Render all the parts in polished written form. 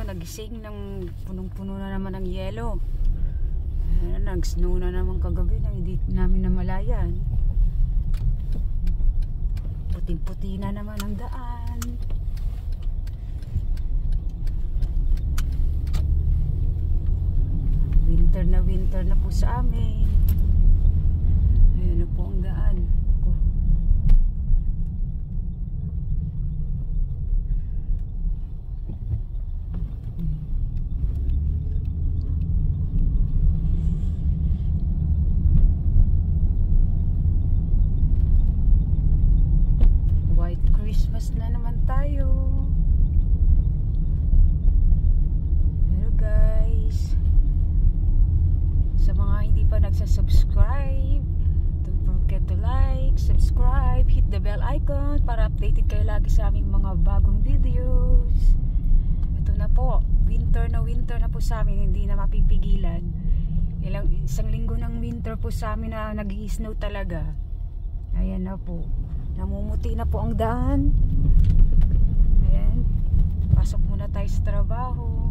Nagising ng punong-puno na naman ng yelo. Nag-snow na naman kagabi na hindi namin namalayan. Puting-puti na naman ang daan. Winter na po sa amin. Ayan na po ang daan. Christmas na naman tayo. Hello guys. Sa mga hindi pa nagsasubscribe, don't forget to like, subscribe, hit the bell icon para updated kayo lagi sa aming mga bagong videos. Ito na po, winter na po sa amin, hindi na mapipigilan. Isang linggo ng winter po sa amin na nag-i-snow talaga. Ayan na po. Namumuti na po ang daan. Ayan. Pasok muna tayo sa trabaho.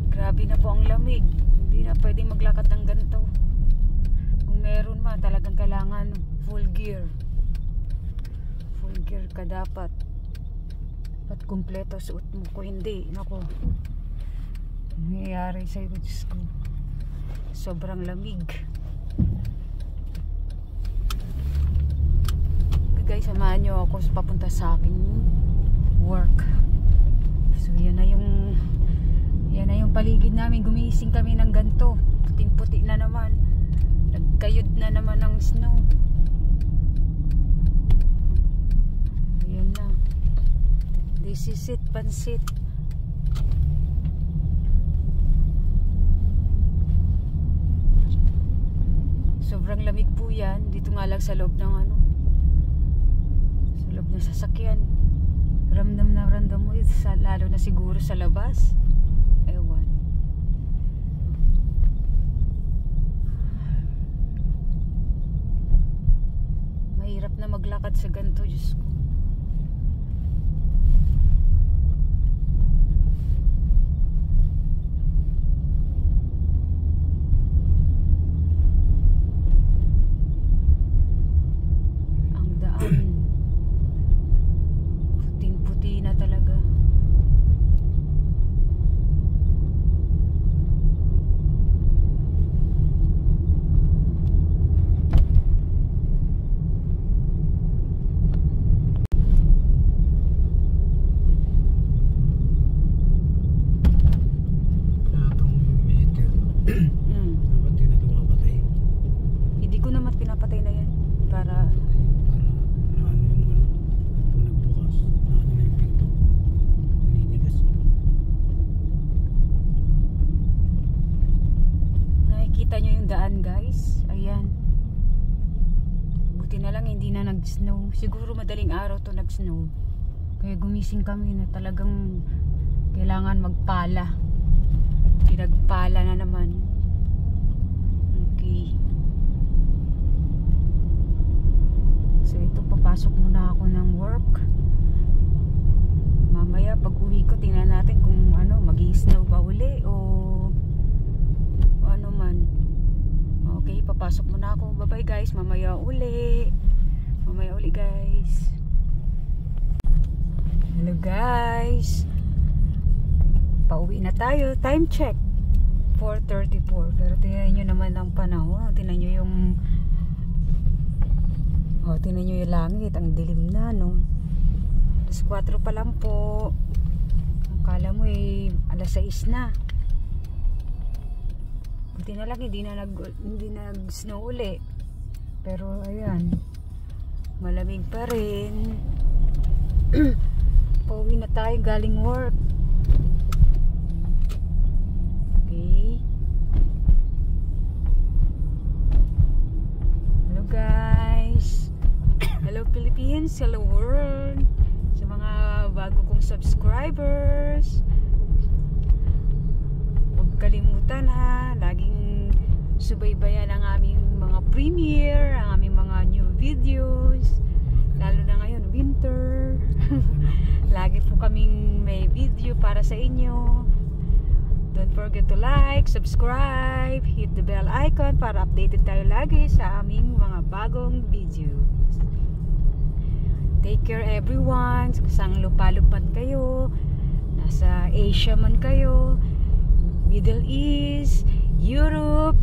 Grabe na po ang lamig. Hindi na pwedeng maglakad ng ganito. Kung meron man, talagang kailangan full gear. Full gear ka dapat. At kumpleto suot mo. Kung hindi, naku, nangyayari sa'yo, Diyos ko. Sobrang lamig. Guys, samahan nyo ako papunta sa aking work. So yan na yung paligid namin. Gumising kami ng ganito. Puting-puti na naman. Nagkayod na naman ng snow. Ayan na. This is it, pansit. Sobrang lamig po yan. Dito nga lang sa loob ng sa loob ng sasakyan. Ramdam mo yun, lalo na siguro sa labas. Ewan. Mahirap na maglakad sa ganito, Diyos ko. Nakikita nyo yung daan, guys. Ayan. Buti na lang hindi na nag-snow. Siguro madaling araw to nag-snow. Kaya gumising kami na talagang kailangan magpala. Pinagpala na naman. Okay. So ito, papasok muna ako ng work. Mamaya pag uwi ko, tingnan natin kung mag-i-snow ba uli o ano man. Okay, papasok muna ako. Bye bye guys, mamaya uli guys. Hello guys, pauwi na tayo. Time check 4:34. Pero tingnan nyo naman ang panahon. Tingnan nyo yung langit. Ang dilim na, no? Alas 4 pa lang po. Akala mo alas 6 na. Buti na lang hindi na nag-snow uli. Pero ayan, malamig pa rin. Pauwi na tayo galing work. Okay. Hello guys. Hello Pilipinas. Philippines, hello world, sa mga bago kong subscribers. Huwag kalimutan ha, laging subaybayan ang aming mga premiere, ang aming mga new videos, lalo na ngayon winter. Lagi po kaming may video para sa inyo. Don't forget to like, subscribe, hit the bell icon para updated tayo lagi sa aming mga bagong videos. Take care everyone, sang lupa-lupan kayo, nasa Asia man kayo, Middle East, Europe,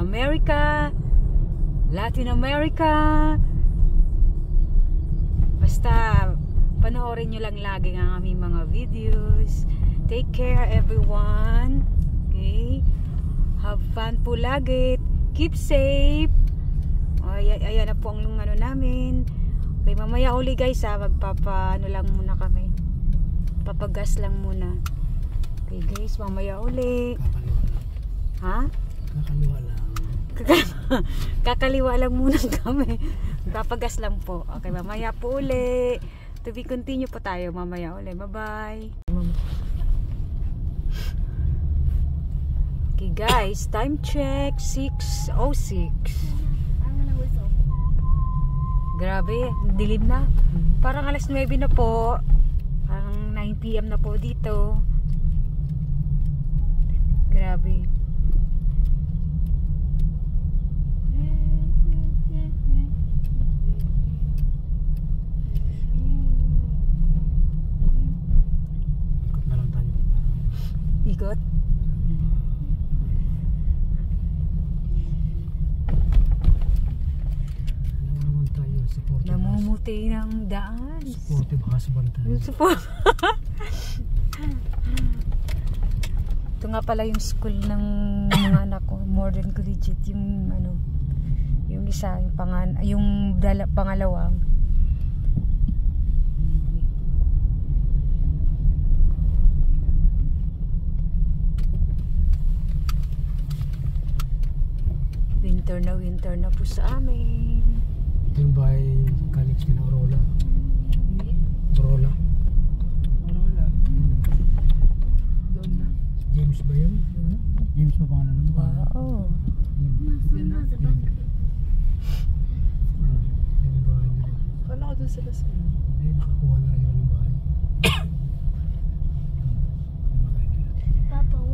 America, Latin America, basta panoorin nyo lang lagi ang aming mga videos. Take care everyone. Okay? Have fun po lagi. Keep safe. Ayan na po ang ano namin. Okay, mamaya uli guys ha. Magpapa-ano lang muna kami. Papagas lang muna. Okay guys, mamaya uli. Ha? Kakaliwa lang. Kakaliwa lang muna kami. Papagas lang po. Okay, mamaya po uli. To be continue po tayo mamaya uli. Bye-bye. Okay guys, time check 6:06. Grabe, dilim na. Parang alas 9 na po. Parang 9 PM na po dito. Grabe. Ikot na lang tayo. Ikot? Namumuti ng daan. Supportive husband tayo. Ito nga pala yung school ng mga anak ko, modern collegiate, yung ano, yung isa, yung pangalawang. Winter na po sa amin. Ito yung bahay college nila Aurora. Aurora. Doon na. James ba yun? James ba pangalan ng bahay? Wow. Yan na. Yan yung bahay nila. Kala ko doon sila sa Hindi, nakakuha na rin ng bahay.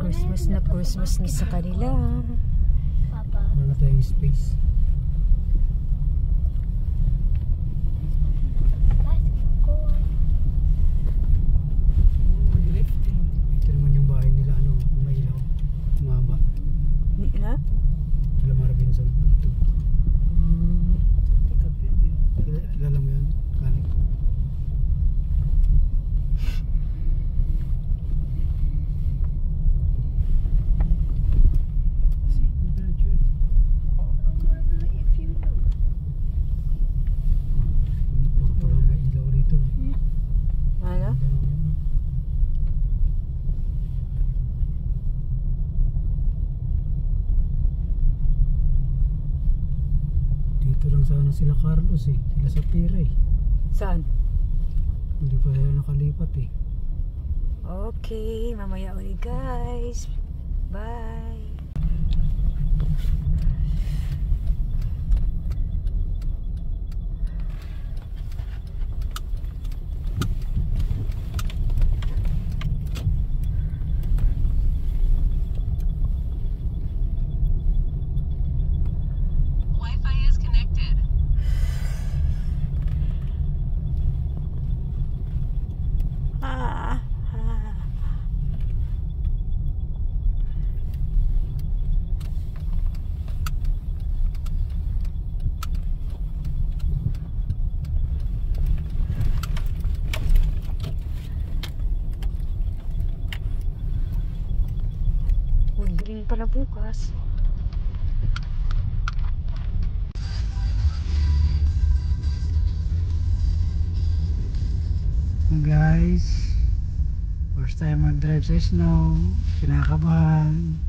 Christmas na sa kanila. Wala tayong space. Ito naman yung bahay nila, ano, may ilaw, umaba. Na? Lamar Benson. Ito. Kilala mo yun? Kalik. Puro may ilaw rito. Ano? Dito lang sana sila Carlos eh. Sila sa Pira eh. Saan? Hindi pa sila nakalipat eh. Okay, mamaya ulit guys. Bye. Green pala bukas. Guys, first time mag-drive sa snow, kinakabahan.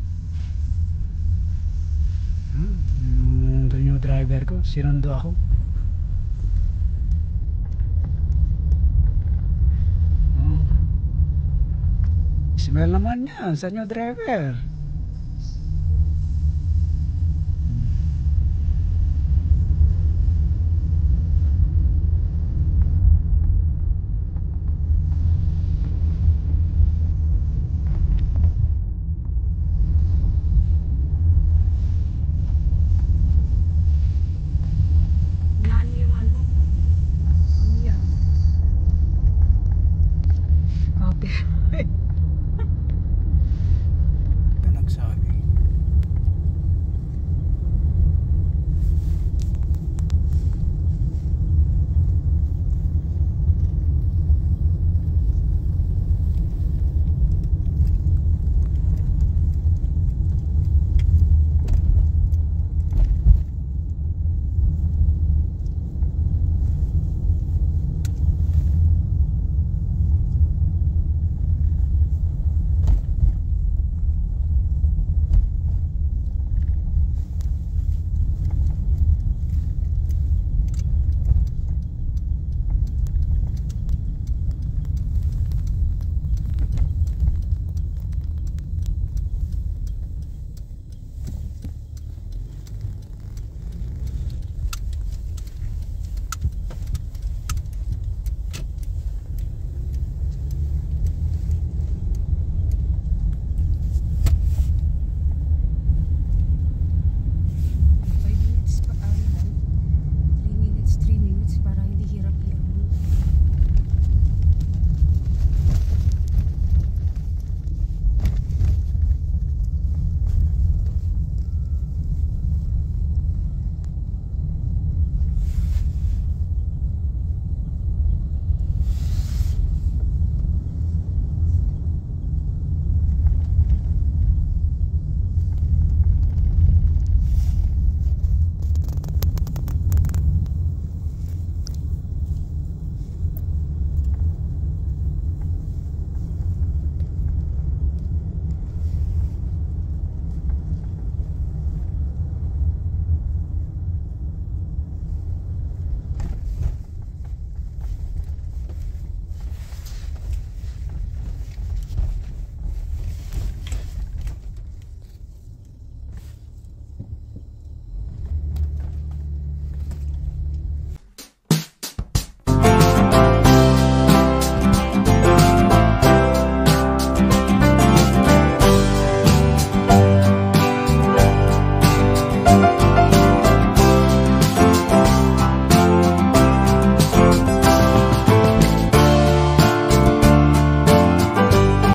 Yung new driver ko, sinundo ako. Smell naman yan sa new driver.